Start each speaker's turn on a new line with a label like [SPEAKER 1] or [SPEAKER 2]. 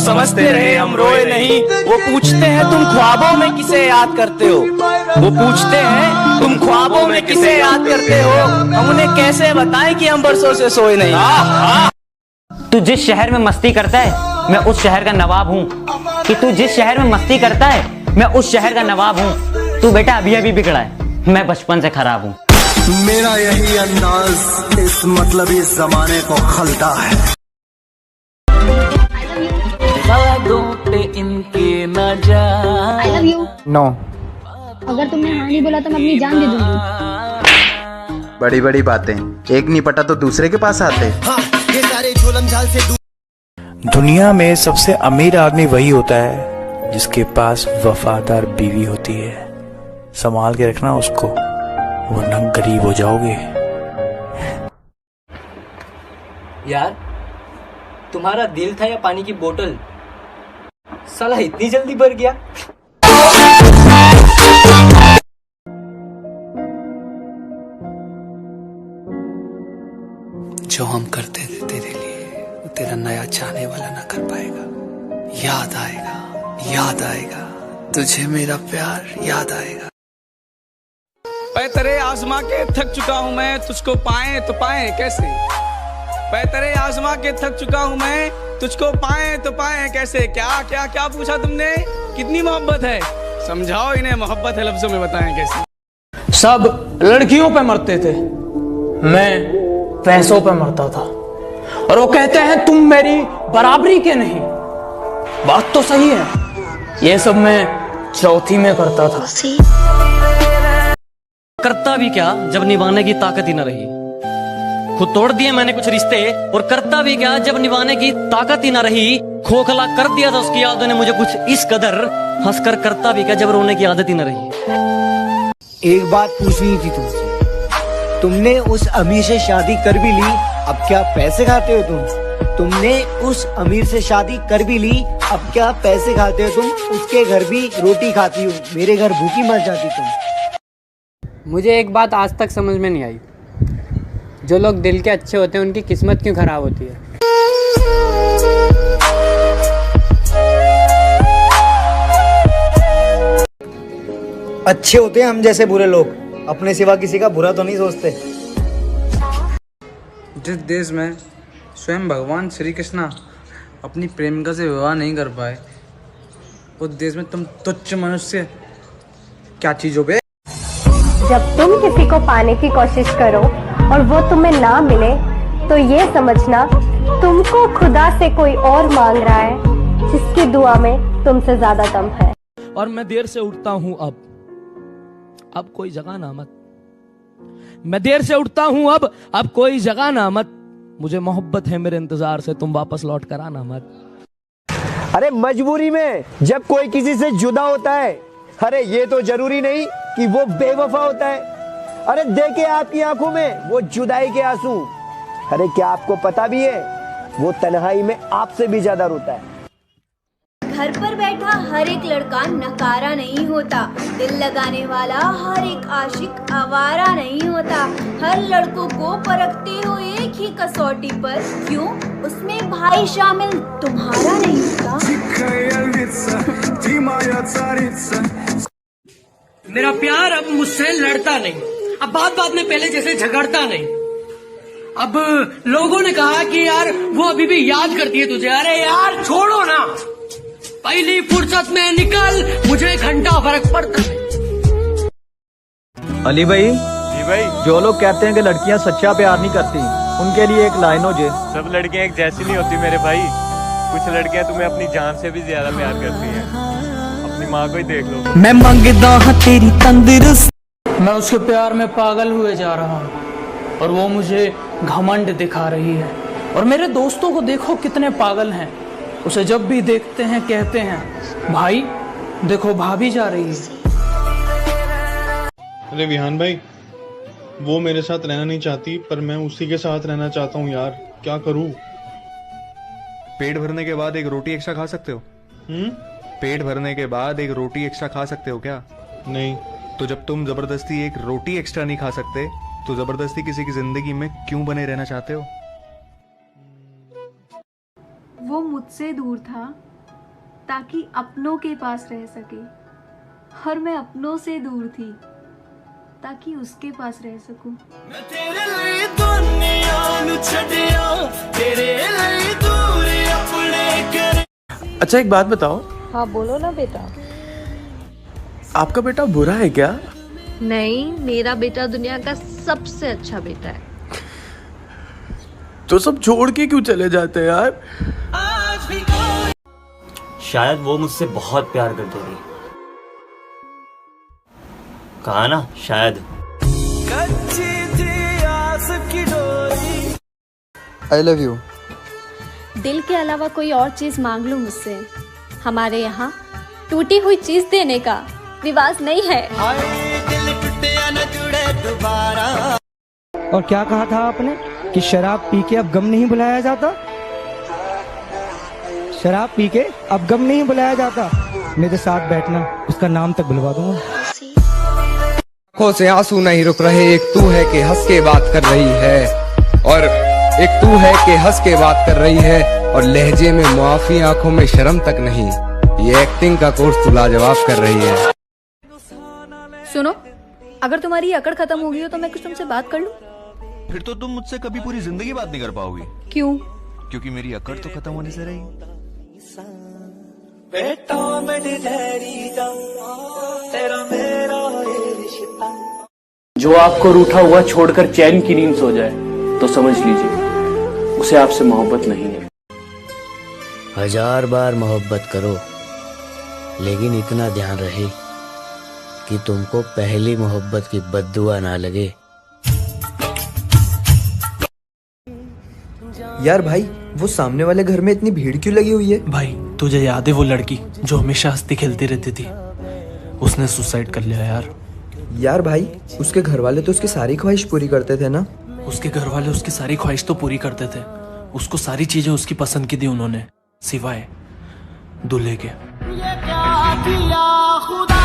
[SPEAKER 1] समझते रहे हम रोए नहीं। वो पूछते हैं तुम ख्वाबों में किसे याद करते हो, वो पूछते हैं तुम ख्वाबों में किसे याद करते हो, हम उन्हें कैसे बताएं कि हम बरसों से सोए नहीं।
[SPEAKER 2] तू जिस शहर में मस्ती करता है मैं उस शहर का नवाब हूँ, कि तू जिस शहर में मस्ती करता है मैं उस शहर का नवाब हूँ। तू बेटा अभी अभी बिगड़ा है, मैं बचपन से खराब हूँ।
[SPEAKER 3] मेरा यही अंदाज इस मतलबी जमाने को खलता है।
[SPEAKER 1] इनके न जा।
[SPEAKER 4] I love you।
[SPEAKER 5] नो।
[SPEAKER 4] अगर तुमने हाँ नहीं बोला तो मैं अपनी जान दे दूंगी।
[SPEAKER 5] बड़ी बड़ी बातें, एक नहीं पटा तो दूसरे के पास आते।
[SPEAKER 3] हाँ, ये सारे झोलम झाल से
[SPEAKER 6] दुनिया में सबसे अमीर आदमी वही होता है जिसके पास वफादार बीवी होती है। संभाल के रखना उसको, वरना गरीब हो जाओगे।
[SPEAKER 7] यार तुम्हारा दिल था या पानी की बोतल? साला इतनी जल्दी भर गया।
[SPEAKER 3] जो हम करते थे तेरे लिए वो तेरा नया चाहने वाला ना कर पाएगा। याद आएगा, याद आएगा, तुझे मेरा प्यार याद आएगा।
[SPEAKER 1] तेरे आजमा के थक चुका हूँ मैं, तुझको पाए तो पाए कैसे। तेरे आजमा के थक चुका हूँ मैं, तुझको पाए तो पाए कैसे। क्या क्या क्या पूछा तुमने, कितनी मोहब्बत है, समझाओ इन्हें मोहब्बत है लफ्जों में बताएं कैसे।
[SPEAKER 8] सब लड़कियों पे मरते थे, मैं पैसों पे मरता था। और वो कहते हैं तुम मेरी बराबरी के नहीं। बात तो सही है, ये सब मैं चौथी में करता था।
[SPEAKER 7] करता भी क्या जब निभाने की ताकत ही न रही। खुद तोड़ दिए मैंने कुछ रिश्ते, और करता भी क्या जब निभाने की ताकत ही न रही। खोखला कर दिया था उसकी यादों ने मुझे कुछ इस कदर, हंसकर करता भी क्या जब रोने की आदत ही न रही।
[SPEAKER 9] एक बात पूछनी थी तुमसे, तुमने उस अमीर से शादी कर भी ली, अब क्या पैसे खाते हो तुम? तुमने उस अमीर से शादी कर भी ली, अब क्या पैसे खाते हो तुम? उसके घर भी रोटी खाती हो, मेरे घर भूखी मर जाती तुम।
[SPEAKER 10] मुझे एक बात आज तक समझ में नहीं आई, जो लोग दिल के अच्छे होते हैं उनकी किस्मत क्यों खराब होती है।
[SPEAKER 9] अच्छे होते हैं हम जैसे बुरे लोग, अपने सिवा किसी का बुरा तो नहीं सोचते।
[SPEAKER 8] जिस देश में स्वयं भगवान श्री कृष्ण अपनी प्रेमिका से विवाह नहीं कर पाए, उस देश में तुम तुच्छ मनुष्य क्या चीज हो बे।
[SPEAKER 11] जब तुम किसी को पाने की कोशिश करो और वो तुम्हें ना मिले तो ये समझना तुमको खुदा से कोई और मांग रहा है, जिसकी दुआ में तुमसे ज्यादा दम है।
[SPEAKER 1] और मैं देर से उठता हूँ अब कोई जगह ना मत। मैं देर से उठता हूँ अब कोई जगह ना मत। मुझे मोहब्बत है मेरे इंतजार से, तुम वापस लौट कर आना मत।
[SPEAKER 9] अरे मजबूरी में जब कोई किसी से जुदा होता है, अरे ये तो जरूरी नहीं कि वो बेवफा होता है। अरे देखे आपकी आंखों में वो जुदाई के आंसू, अरे क्या आपको पता भी है वो तन्हाई में आपसे भी ज्यादा रोता है।
[SPEAKER 12] घर पर बैठा हर एक लड़का नकारा नहीं होता, दिल लगाने वाला हर एक आशिक आवारा नहीं होता। हर लड़कों को परखते हो एक ही कसौटी पर, क्यों उसमें भाई शामिल तुम्हारा नहीं होता।
[SPEAKER 7] मेरा प्यार अब मुझसे लड़ता नहीं, अब बात बात में पहले जैसे झगड़ता नहीं। अब लोगों ने कहा कि यार वो अभी भी याद करती है तुझे। अरे यार छोड़ो ना, पहली फुर्सत में निकल, मुझे घंटा फर्क पड़ता है।
[SPEAKER 13] अली भाई जी भाई, जो लोग कहते हैं कि लड़कियां सच्चा प्यार नहीं करती, उनके लिए एक लाइन हो जे।
[SPEAKER 14] सब लड़कियां एक जैसी नहीं होती मेरे भाई, कुछ लड़कियां तुम्हें अपनी जान से भी ज्यादा प्यार करती हैं। अपनी माँ को ही देख लो।
[SPEAKER 8] मैं मांगदा हाँ तेरी तंदुरुस्त, मैं उसके प्यार में पागल हुए जा रहा हूँ और वो मुझे घमंड दिखा रही है। और मेरे दोस्तों को देखो कितने पागल हैं, उसे जब भी देखते हैं कहते हैं भाई देखो भाभी जा रही है।
[SPEAKER 15] अरे विहान भाई, वो मेरे साथ रहना नहीं चाहती पर मैं उसी के साथ रहना चाहता हूँ यार, क्या करूँ?
[SPEAKER 16] पेट भरने के बाद एक रोटी एक्स्ट्रा खा सकते हो? पेट भरने के बाद एक रोटी एक्स्ट्रा खा सकते हो क्या?
[SPEAKER 15] नहीं।
[SPEAKER 16] तो जब तुम जबरदस्ती एक रोटी एक्स्ट्रा नहीं खा सकते तो जबरदस्ती किसी की जिंदगी में क्यों बने रहना चाहते हो?
[SPEAKER 17] वो मुझसे दूर था
[SPEAKER 12] ताकि अपनों के पास रह सके, और मैं अपनों से दूर थी ताकि उसके पास रह सकूं।
[SPEAKER 17] अच्छा एक बात बताओ,
[SPEAKER 18] हाँ बोलो ना बेटा।
[SPEAKER 17] आपका बेटा बुरा है क्या?
[SPEAKER 18] नहीं, मेरा बेटा दुनिया का सबसे अच्छा बेटा है।
[SPEAKER 17] तो सब छोड़ के क्यों चले जाते हैं यार?
[SPEAKER 2] शायद वो मुझसे बहुत प्यार करते थे। कहा ना शायद।
[SPEAKER 19] I love you.
[SPEAKER 20] दिल के अलावा कोई और चीज मांग लो मुझसे, हमारे यहाँ टूटी हुई चीज देने का रिवाज नहीं है।
[SPEAKER 21] और क्या कहा था आपने कि शराब पी के अब गम नहीं बुलाया जाता? शराब पी के अब गम नहीं बुलाया जाता। मेरे साथ बैठना, उसका नाम तक बुलवा दूंगा।
[SPEAKER 22] आंखों से आंसू नहीं रुक रहे, एक तू है कि हंस के बात कर रही है, और एक तू है कि हंस के बात कर रही है, और लहजे में मुआफी, आंखों में शर्म तक नहीं। ये एक्टिंग का कोर्स तू लाजवाब कर रही है।
[SPEAKER 20] सुनो, अगर तुम्हारी अकड़ खत्म हो गई हो तो मैं कुछ तुमसे बात कर लूं?
[SPEAKER 16] फिर तो तुम मुझसे कभी पूरी जिंदगी बात नहीं कर पाओगी।
[SPEAKER 20] क्यों?
[SPEAKER 16] क्योंकि मेरी अकड़ तो खत्म होने से रही।
[SPEAKER 1] जो आपको रूठा हुआ छोड़कर चैन की नींद सो जाए तो समझ लीजिए उसे आपसे मोहब्बत नहीं है।
[SPEAKER 23] 1000 बार मोहब्बत करो, लेकिन इतना ध्यान रहे कि तुमको पहली मोहब्बत की बद्दुआ ना लगे।
[SPEAKER 19] यार भाई, वो सामने वाले घर में इतनी भीड़ क्यों लगी हुई है?
[SPEAKER 8] भाई तुझे याद है वो लड़की जो हमेशा हंसती खेलती रहती थी? उसने सुसाइड कर लिया यार।
[SPEAKER 19] यार भाई, उसके घर वाले तो उसकी सारी ख्वाहिश पूरी करते थे ना?
[SPEAKER 8] उसके घर वाले उसकी सारी ख्वाहिश तो पूरी करते थे, उसको सारी चीजें उसकी पसंद की दी उन्होंने, सिवाय दूल्हे के।
[SPEAKER 7] ये क्या किया खुदा